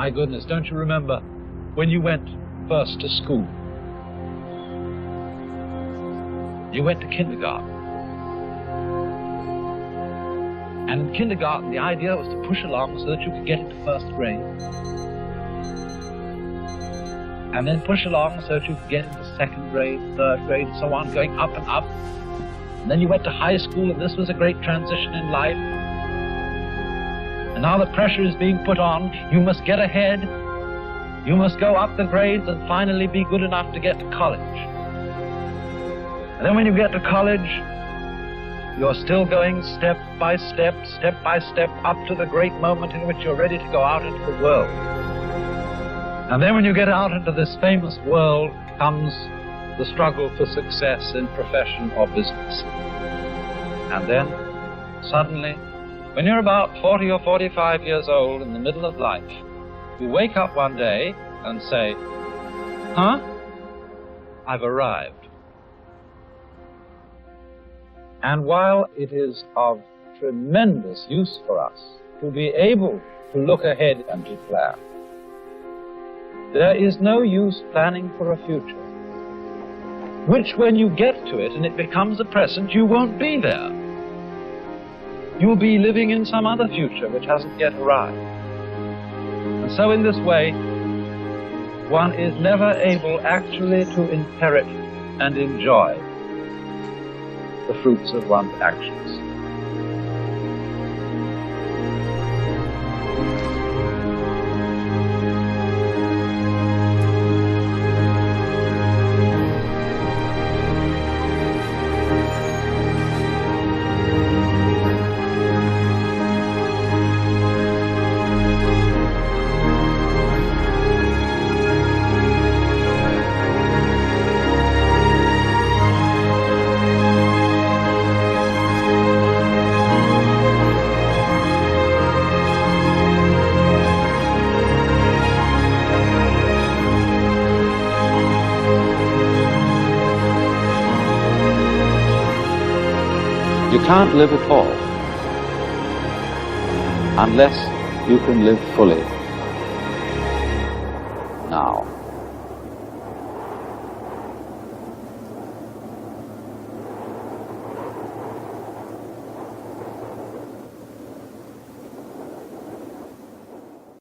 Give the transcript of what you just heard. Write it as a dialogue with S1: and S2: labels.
S1: My goodness, don't you remember when you went first to school? You went to kindergarten. And in kindergarten, the idea was to push along so that you could get into first grade. And then push along so that you could get into second grade, third grade, and so on, going up and up. And then you went to high school, and this was a great transition in life. And now the pressure is being put on. You must get ahead. You must go up the grades and finally be good enough to get to college. And then when you get to college, you're still going step by step up to the great moment in which you're ready to go out into the world. And then when you get out into this famous world comes the struggle for success in profession or business. And then, suddenly, when you're about 40 or 45 years old in the middle of life, you wake up one day and say, I've arrived. And while it is of tremendous use for us to be able to look ahead and to plan, there is no use planning for a future, which when you get to it and it becomes a present, you won't be there. You'll be living in some other future which hasn't yet arrived. And so in this way, one is never able actually to inherit and enjoy the fruits of one's actions. You can't live at all unless you can live fully now.